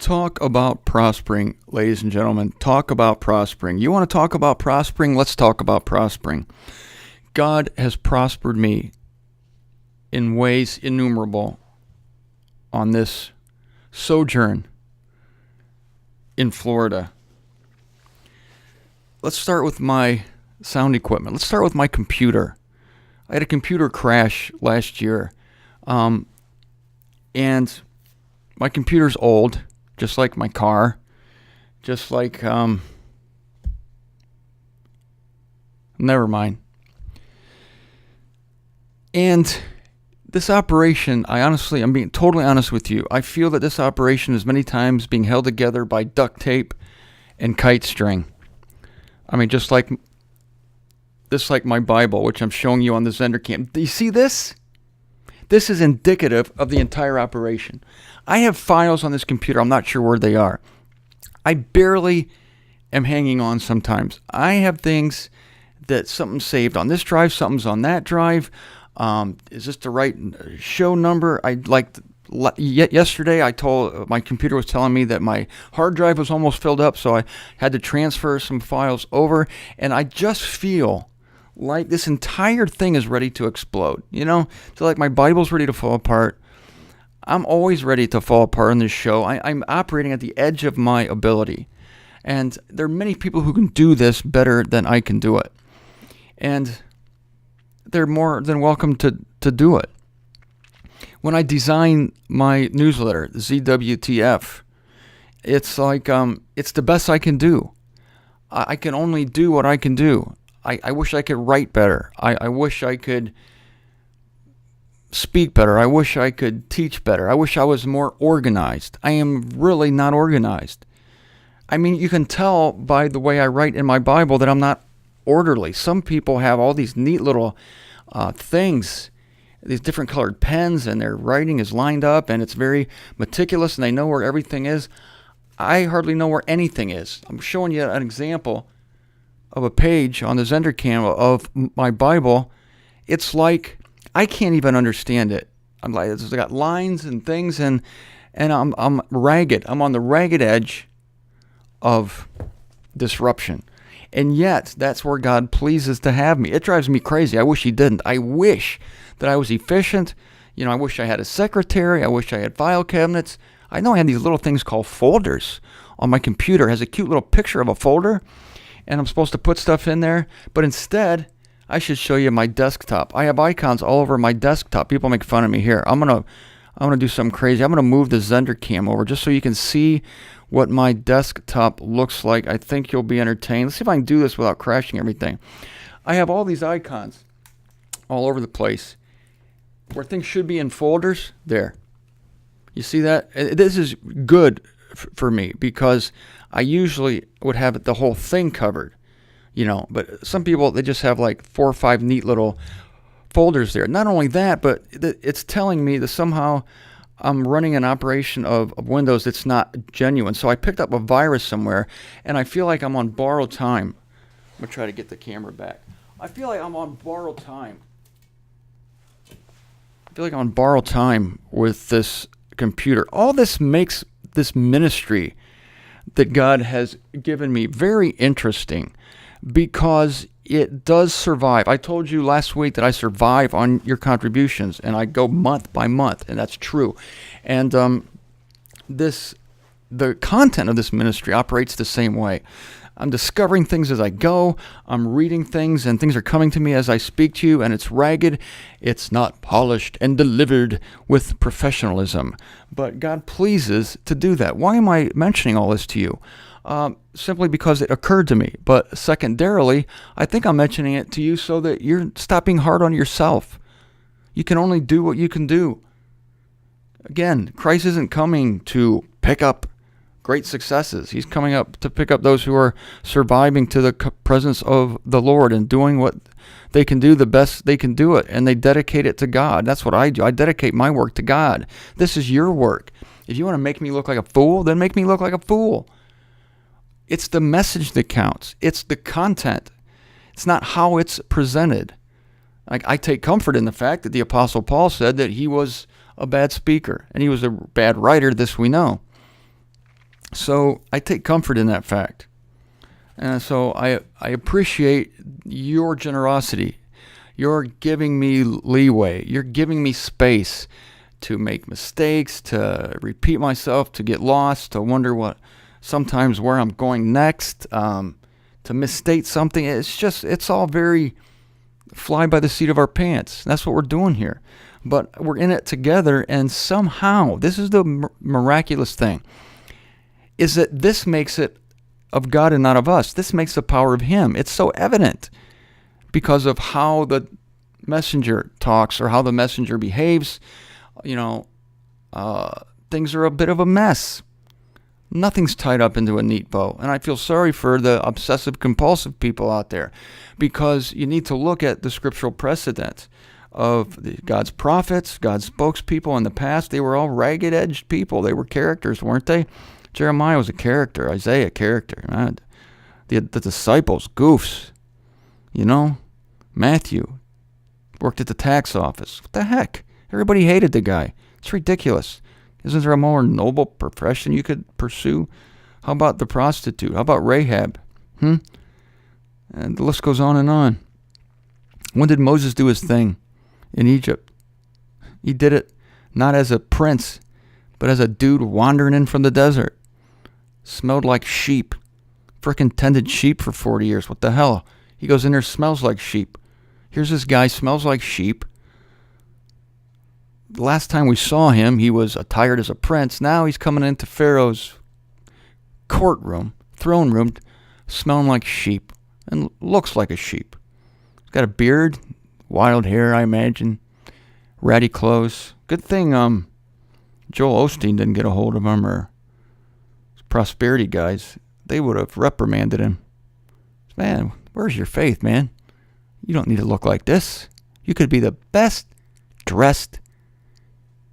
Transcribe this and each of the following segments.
Talk about prospering, ladies and gentlemen. Talk about prospering. You want to talk about prospering? Let's talk about prospering. God has prospered me in ways innumerable on this sojourn in Florida. Let's start with my sound equipment. Let's start with my computer. I had a computer crash last year, and my computer's old, just like my car, just like, never mind. And this operation, I'm being totally honest with you, I feel that this operation is many times being held together by duct tape and kite string. I mean, just like my Bible, which I'm showing you on the Zender cam. Do you see this? This is indicative of the entire operation. I have files on this computer. I'm not sure where they are. I barely am hanging on sometimes. I have things that something's saved on this drive, something's on that drive. Is this the right show number? Yesterday, my computer was telling me that my hard drive was almost filled up, so I had to transfer some files over, and I just feel like this entire thing is ready to explode. So like my Bible's ready to fall apart. I'm always ready to fall apart on this show. I'm operating at the edge of my ability. And there are many people who can do this better than I can do it. And they're more than welcome to do it. When I design my newsletter, the ZWTF, it's like, it's the best I can do. I can only do what I can do. I wish I could write better. I wish I could speak better. I wish I could teach better. I wish I was more organized. I am really not organized. I mean, you can tell by the way I write in my Bible that I'm not orderly. Some people have all these neat little things, these different colored pens, and their writing is lined up, and it's very meticulous, and they know where everything is. I hardly know where anything is. I'm showing you an example of a page on the Zender cam of my Bible. It's like I can't even understand it. I'm like, it's got lines and things, and I'm ragged. I'm on the ragged edge of disruption. And yet, that's where God pleases to have me. It drives me crazy. I wish He didn't. I wish that I was efficient. I wish I had a secretary. I wish I had file cabinets. I know I have these little things called folders on my computer. It has a cute little picture of a folder, and I'm supposed to put stuff in there. But instead, I should show you my desktop. I have icons all over my desktop. People make fun of me here. I'm gonna do something crazy. I'm gonna move the Zender cam over just so you can see what my desktop looks like. I think you'll be entertained. Let's see if I can do this without crashing everything. I have all these icons all over the place where things should be in folders. There. You see that? This is good for me because I usually would have the whole thing covered, but some people, they just have like 4 or 5 neat little folders there. Not only that, but it's telling me that somehow I'm running an operation of Windows that's not genuine. So I picked up a virus somewhere, and I feel like I'm on borrowed time. I'm going to try to get the camera back. I feel like I'm on borrowed time. I feel like I'm on borrowed time with this computer. All this makes this ministry that God has given me very interesting because it does survive. I told you last week that I survive on your contributions, and I go month by month, and that's true. And the content of this ministry operates the same way. I'm discovering things as I go. I'm reading things, and things are coming to me as I speak to you, and it's ragged. It's not polished and delivered with professionalism. But God pleases to do that. Why am I mentioning all this to you? Simply because it occurred to me. But secondarily, I think I'm mentioning it to you so that you're stopping hard on yourself. You can only do what you can do. Again, Christ isn't coming to pick up great successes. He's coming up to pick up those who are surviving to the presence of the Lord and doing what they can do the best they can do it, and they dedicate it to God. That's what I do. I dedicate my work to God. This is your work. If you want to make me look like a fool, then make me look like a fool. It's the message that counts. It's the content. It's not how it's presented. I take comfort in the fact that the Apostle Paul said that he was a bad speaker and he was a bad writer. This we know. So I take comfort in that fact. And so I appreciate your generosity. You're giving me leeway. You're giving me space to make mistakes, to repeat myself, to get lost, to wonder sometimes where I'm going next, to misstate something. It's all very fly by the seat of our pants. That's what we're doing here. But we're in it together, and somehow, this is the miraculous thing, is that this makes it of God and not of us. This makes the power of Him. It's so evident because of how the messenger talks or how the messenger behaves. Things are a bit of a mess. Nothing's tied up into a neat bow. And I feel sorry for the obsessive compulsive people out there, because you need to look at the scriptural precedent of God's prophets, God's spokespeople in the past. They were all ragged-edged people. They were characters, weren't they? Jeremiah was a character. Isaiah, a character. The disciples, goofs. Matthew worked at the tax office. What the heck? Everybody hated the guy. It's ridiculous. Isn't there a more noble profession you could pursue? How about the prostitute? How about Rahab? And the list goes on and on. When did Moses do his thing in Egypt? He did it not as a prince, but as a dude wandering in from the desert. Smelled like sheep. Frickin' tended sheep for 40 years. What the hell? He goes in there, smells like sheep. Here's this guy, smells like sheep. The last time we saw him, he was attired as a prince. Now he's coming into Pharaoh's courtroom, throne room, smelling like sheep and looks like a sheep. He's got a beard, wild hair, I imagine, ratty clothes. Good thing Joel Osteen didn't get a hold of him, or prosperity guys. They would have reprimanded him. Man, where's your faith, man? You don't need to look like this. You could be the best dressed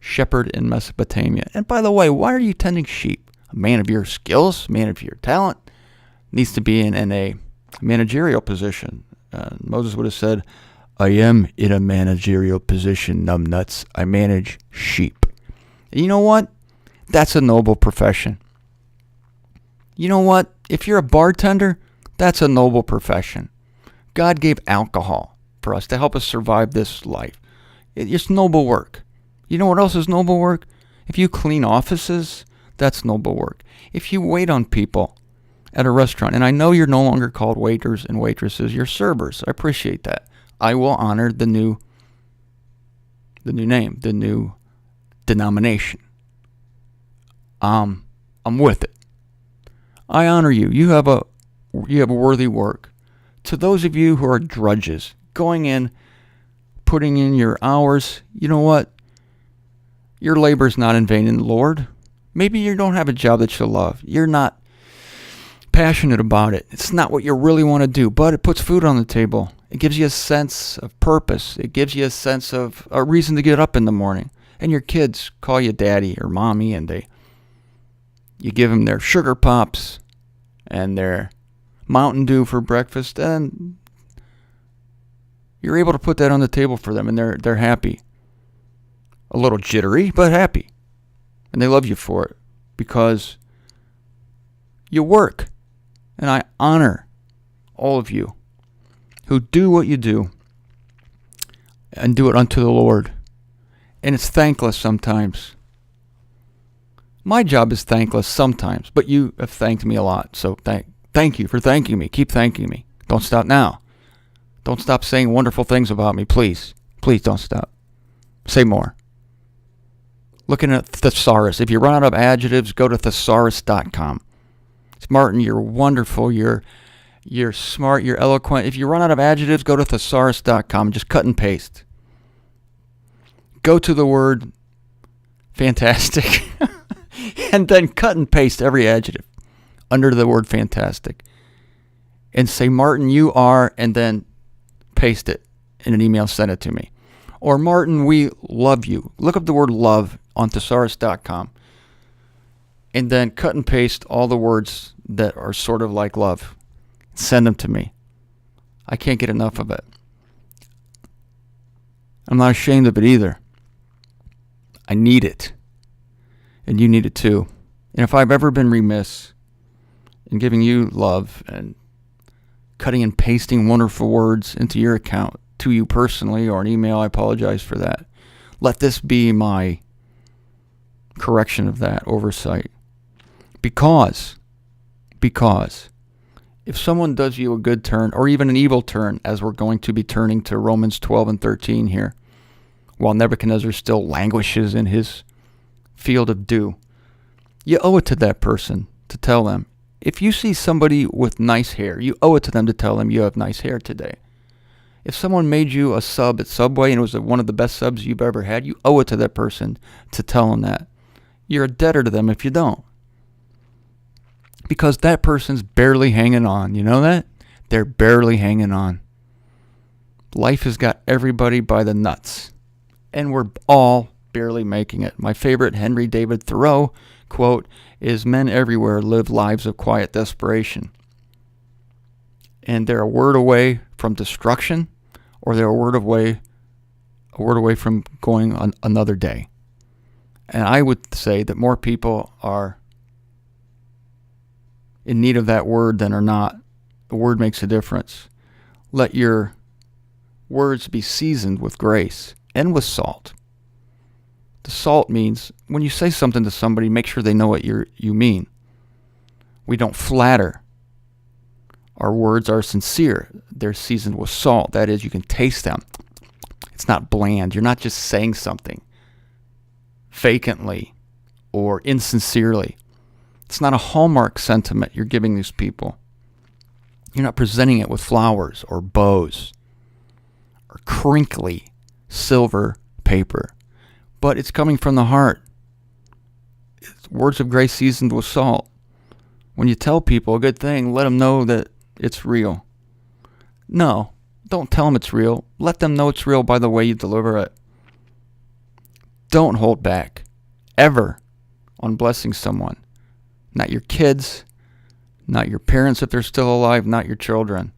shepherd in Mesopotamia. And by the way, why are you tending sheep? A man of your skills, man of your talent, needs to be in a managerial position. Moses would have said, I am in a managerial position, numbnuts. I manage sheep. And you know what? That's a noble profession. You know what? If you're a bartender, that's a noble profession. God gave alcohol for us to help us survive this life. It's noble work. You know what else is noble work? If you clean offices, that's noble work. If you wait on people at a restaurant, and I know you're no longer called waiters and waitresses, you're servers. I appreciate that. I will honor the new name, the new denomination. I'm with it. I honor you. You have a worthy work. To those of you who are drudges, going in, putting in your hours, you know what? Your labor is not in vain in the Lord. Maybe you don't have a job that you love. You're not passionate about it. It's not what you really want to do, but it puts food on the table. It gives you a sense of purpose. It gives you a sense of a reason to get up in the morning. And your kids call you daddy or mommy, and you give them their sugar pops and their Mountain Dew for breakfast, and you're able to put that on the table for them, and they're happy. A little jittery, but happy. And they love you for it because you work. And I honor all of you who do what you do and do it unto the Lord. And it's thankless sometimes. My job is thankless sometimes, but you have thanked me a lot. So thank you for thanking me. Keep thanking me. Don't stop now. Don't stop saying wonderful things about me, please. Please don't stop. Say more. Looking at thesaurus. If you run out of adjectives, go to thesaurus.com. Martin, you're wonderful. You're smart. You're eloquent. If you run out of adjectives, go to thesaurus.com. Just cut and paste. Go to the word fantastic and then cut and paste every adjective under the word fantastic. And say, Martin, you are, and then paste it in an email, send it to me. Or, Martin, we love you. Look up the word love on thesaurus.com. And then cut and paste all the words that are sort of like love. Send them to me. I can't get enough of it. I'm not ashamed of it either. I need it. And you need it too. And if I've ever been remiss in giving you love and cutting and pasting wonderful words into your account to you personally or an email, I apologize for that. Let this be my correction of that oversight. Because if someone does you a good turn or even an evil turn, as we're going to be turning to Romans 12 and 13 here, while Nebuchadnezzar still languishes in his field of dew, you owe it to that person to tell them. If you see somebody with nice hair, you owe it to them to tell them you have nice hair today. If someone made you a sub at Subway and it was one of the best subs you've ever had, you owe it to that person to tell them that. You're a debtor to them if you don't. Because that person's barely hanging on. You know that? They're barely hanging on. Life has got everybody by the nuts. And we're all barely making it. My favorite Henry David Thoreau quote is, "Men everywhere live lives of quiet desperation." And they're a word away from destruction, or they're a word away from going on another day. And I would say that more people are in need of that word than are not. The word makes a difference. Let your words be seasoned with grace and with salt. The salt means when you say something to somebody, make sure they know what you mean. We don't flatter. Our words are sincere. They're seasoned with salt. That is, you can taste them. It's not bland. You're not just saying something vacantly or insincerely. It's not a hallmark sentiment you're giving these people. You're not presenting it with flowers or bows or crinkly silver paper, but it's coming from the heart. It's words of grace seasoned with salt. When you tell people a good thing, let them know that it's real. No, don't tell them it's real. Let them know it's real by the way you deliver it. Don't hold back, ever, on blessing someone. Not your kids, not your parents if they're still alive, not your children.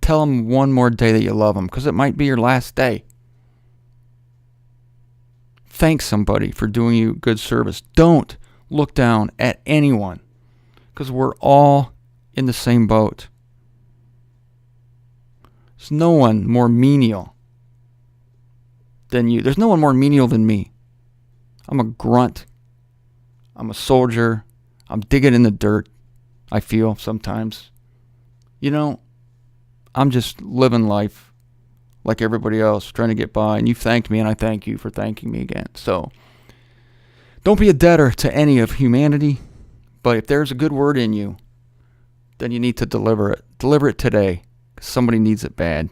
Tell them one more day that you love them, because it might be your last day. Thank somebody for doing you good service. Don't look down at anyone, because we're all in the same boat. There's no one more menial than you. There's no one more menial than me. I'm a grunt. I'm a soldier. I'm digging in the dirt, I feel sometimes. You know, I'm just living life like everybody else, trying to get by. And you thanked me, and I thank you for thanking me again. So don't be a debtor to any of humanity. But if there's a good word in you, then you need to deliver it. Deliver it today, because somebody needs it bad.